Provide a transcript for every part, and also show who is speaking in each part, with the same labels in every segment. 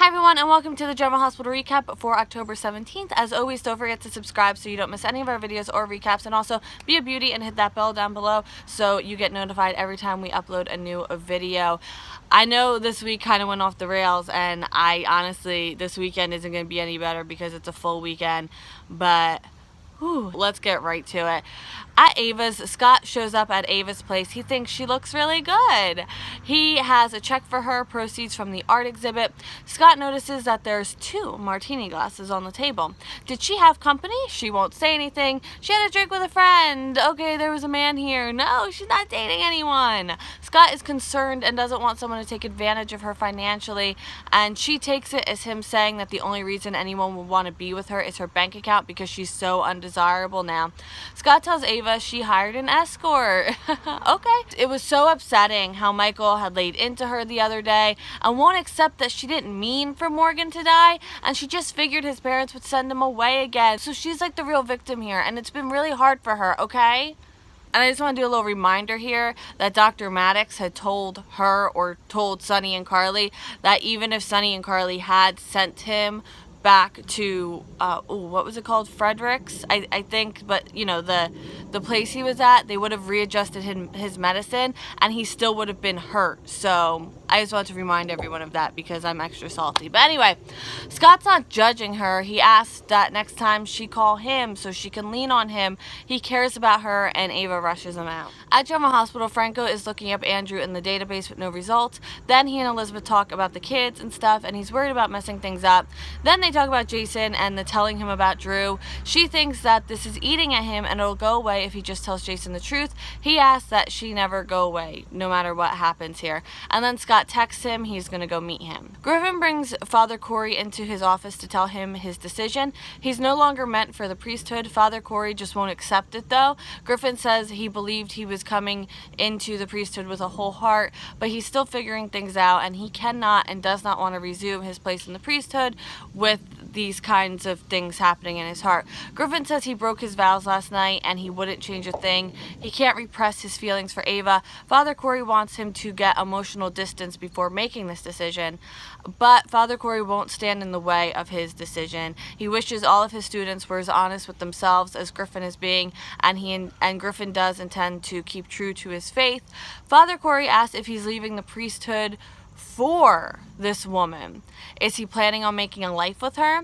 Speaker 1: Hi everyone, and welcome to the General Hospital recap for October 17th. As always, don't forget to subscribe so you don't miss any of our videos or recaps, and also be a beauty and hit that bell down below so you get notified every time we upload a new video. I know this week kind of went off the rails, and I honestly, this weekend isn't going to be any better because it's a full weekend, but let's get right to it. At Ava's, Scott shows up at Ava's place. He thinks she looks really good. He has a check for her, proceeds from the art exhibit. Scott notices that there's 2 martini glasses on the table. Did she have company? She won't say anything. She had a drink with a friend. Okay, there was a man here. No, she's not dating anyone. Scott is concerned and doesn't want someone to take advantage of her financially, and she takes it as him saying that the only reason anyone would want to be with her is her bank account because she's so undesirable now. Scott tells Ava she hired an escort. Okay. It was so upsetting how Michael had laid into her the other day and won't accept that she didn't mean for Morgan to die, and she just figured his parents would send him away again. So she's like the real victim here, and it's been really hard for her, okay? And I just want to do a little reminder here that Dr. Maddox had told her, or told Sonny and Carly, that even if Sonny and Carly had sent him back to what was it called, Frederick's, I think, but you know, the place he was at, they would have readjusted his medicine and he still would have been hurt. So I just want to remind everyone of that because I'm extra salty. But anyway, Scott's not judging her. He asked that next time she call him so she can lean on him. He cares about her, and Ava rushes him out. At General Hospital, Franco is looking up Andrew in the database with no results. Then he and Elizabeth talk about the kids and stuff, and he's worried about messing things up. Then they talk about Jason and the telling him about Drew. She thinks that this is eating at him and it'll go away if he just tells Jason the truth. He asks that she never go away, no matter what happens here. And then Scott texts him he's going to go meet him. Griffin brings Father Corey into his office to tell him his decision. He's no longer meant for the priesthood. Father Corey just won't accept it though. Griffin says he believed he was coming into the priesthood with a whole heart, but he's still figuring things out, and he cannot and does not want to resume his place in the priesthood with these kinds of things happening in his heart. Griffin says he broke his vows last night and he wouldn't change a thing. He can't repress his feelings for Ava. Father Corey wants him to get emotional distance before making this decision, but Father Corey won't stand in the way of his decision. He wishes all of his students were as honest with themselves as Griffin is being, and Griffin does intend to keep true to his faith. Father Corey asks if he's leaving the priesthood for this woman. Is he planning on making a life with her?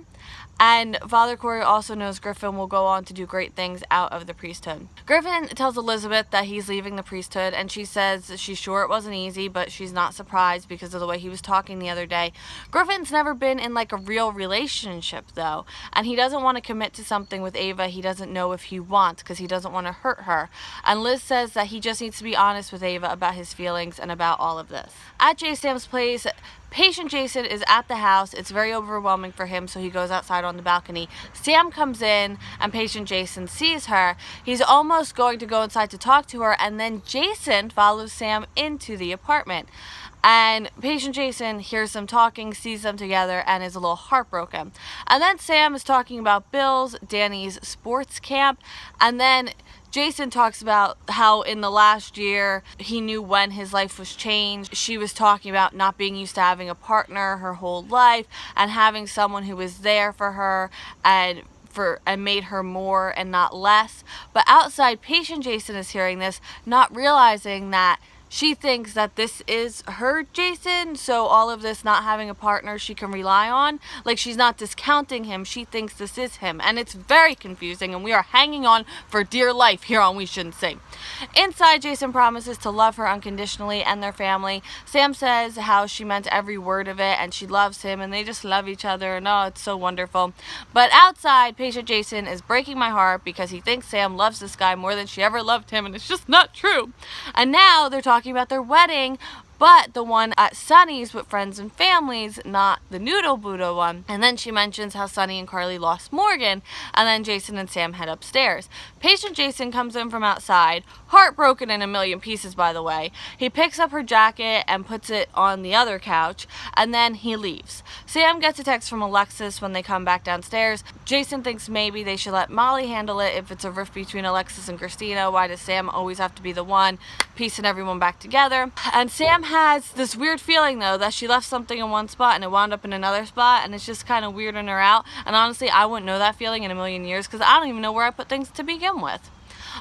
Speaker 1: And Father Corey also knows Griffin will go on to do great things out of the priesthood. Griffin tells Elizabeth that he's leaving the priesthood, and she says she's sure it wasn't easy, but she's not surprised because of the way he was talking the other day. Griffin's never been in like a real relationship though, and he doesn't want to commit to something with Ava he doesn't know if he wants because he doesn't want to hurt her. And Liz says that he just needs to be honest with Ava about his feelings and about all of this. At J. Sam's place, patient Jason is at the house. It's very overwhelming for him, so he goes outside on the balcony. Sam comes in, and patient Jason sees her. He's almost going to go inside to talk to her, and then Jason follows Sam into the apartment. And patient Jason hears them talking, sees them together, and is a little heartbroken. And then Sam is talking about Bill's, Danny's sports camp, and then Jason talks about how in the last year he knew when his life was changed. She was talking about not being used to having a partner her whole life and having someone who was there for her and made her more and not less. But outside, patient Jason is hearing this, not realizing that she thinks that this is her Jason, so all of this not having a partner she can rely on, like she's not discounting him, she thinks this is him, and it's very confusing, and we are hanging on for dear life here on We Shouldn't Sing. Inside, Jason promises to love her unconditionally and their family. Sam says how she meant every word of it, and she loves him, and they just love each other, and oh, it's so wonderful. But outside, patient Jason is breaking my heart because he thinks Sam loves this guy more than she ever loved him, and it's just not true. And now they're talking about their wedding, but the one at Sonny's with friends and families, not the Noodle Buddha one. And then she mentions how Sonny and Carly lost Morgan, and then Jason and Sam head upstairs. Patient Jason comes in from outside, heartbroken in a million pieces, by the way. He picks up her jacket and puts it on the other couch, and then he leaves. Sam gets a text from Alexis when they come back downstairs. Jason thinks maybe they should let Molly handle it if it's a rift between Alexis and Christina. Why does Sam always have to be the one piecing everyone back together? And Sam has this weird feeling though that she left something in one spot and it wound up in another spot, and it's just kind of weirding her out. And honestly, I wouldn't know that feeling in a million years because I don't even know where I put things to begin with.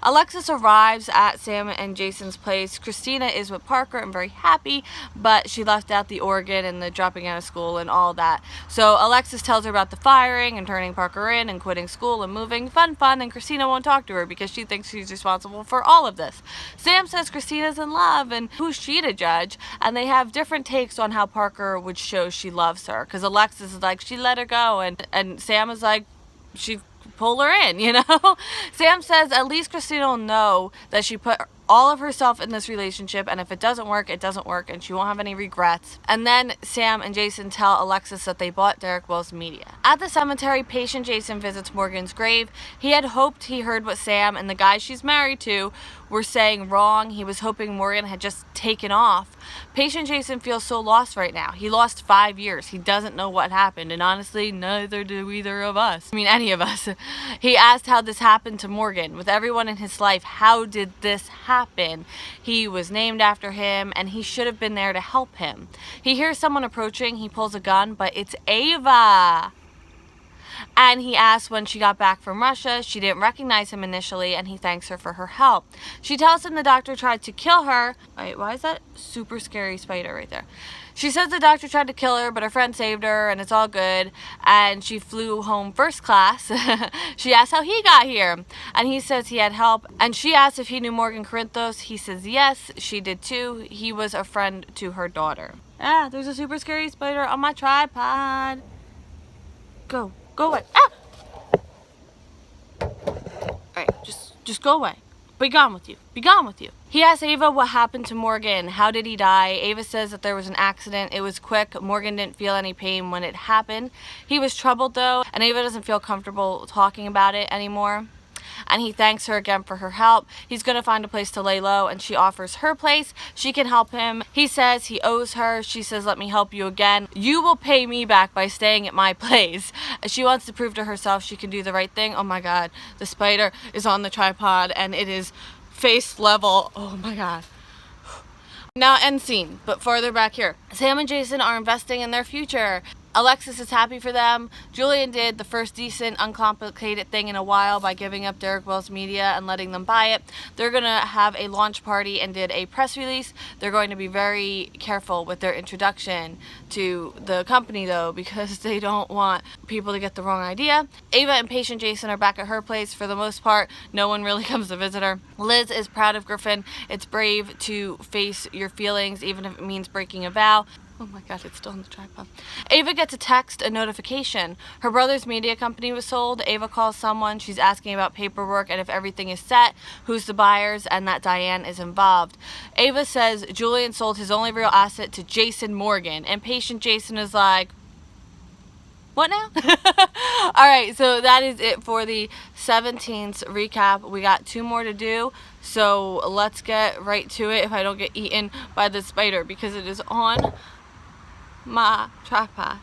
Speaker 1: Alexis arrives at Sam and Jason's place. Christina is with Parker and very happy, but she left out the organ and the dropping out of school and all that. So Alexis tells her about the firing and turning Parker in and quitting school and moving. Fun, and Christina won't talk to her because she thinks she's responsible for all of this. Sam says Christina's in love, and who's she to judge? And they have different takes on how Parker would show she loves her, because Alexis is like, she let her go, and Sam is like, she pull her in, you know? Sam says at least Christina will know that she put all of herself in this relationship, and if it doesn't work, it doesn't work, and she won't have any regrets. And then Sam and Jason tell Alexis that they bought Derek Will's media. At the cemetery, patient Jason visits Morgan's grave. He had hoped he heard what Sam and the guy she's married to were saying wrong. He was hoping Morgan had just taken off. Patient Jason feels so lost right now. He lost 5 years. He doesn't know what happened, and honestly, neither do either of us. I mean, any of us. He asked how this happened to Morgan. With everyone in his life, how did this happen? He was named after him, and he should have been there to help him. He hears someone approaching. He pulls a gun, but it's Ava. And he asks when she got back from Russia. She didn't recognize him initially, and he thanks her for her help. She tells him the doctor tried to kill her. Wait, why is that super scary spider right there? She says the doctor tried to kill her, but her friend saved her, and it's all good. And she flew home first class. She asks how he got here, and he says he had help. And she asks if he knew Morgan Corinthos. He says yes, she did too. He was a friend to her daughter. Ah, there's a super scary spider on my tripod. Go away. Ah! Alright, just go away. Be gone with you. Be gone with you. He asks Ava what happened to Morgan. How did he die? Ava says that there was an accident. It was quick. Morgan didn't feel any pain when it happened. He was troubled though, and Ava doesn't feel comfortable talking about it anymore. And he thanks her again for her help. He's going to find a place to lay low, and she offers her place. She can help him. He says he owes her. She says, let me help you again. You will pay me back by staying at my place. She wants to prove to herself she can do the right thing. Oh my god, the spider is on the tripod, and it is face level. Oh my god. Now end scene, but farther back here. Sam and Jason are investing in their future. Alexis is happy for them. Julian did the first decent, uncomplicated thing in a while by giving up Derek Will's media and letting them buy it. They're going to have a launch party and did a press release. They're going to be very careful with their introduction to the company though, because they don't want people to get the wrong idea. Ava and patient Jason are back at her place for the most part. No one really comes to visit her. Liz is proud of Griffin. It's brave to face your feelings, even if it means breaking a vow. Oh my god, it's still on the tripod. Ava gets a text, a notification. Her brother's media company was sold. Ava calls someone. She's asking about paperwork and if everything is set, who's the buyers, and that Diane is involved. Ava says Julian sold his only real asset to Jason Morgan, and patient Jason is like, what now? Alright, so that is it for the 17th recap. We got 2 more to do, so let's get right to it if I don't get eaten by the spider, because it is on my tripod.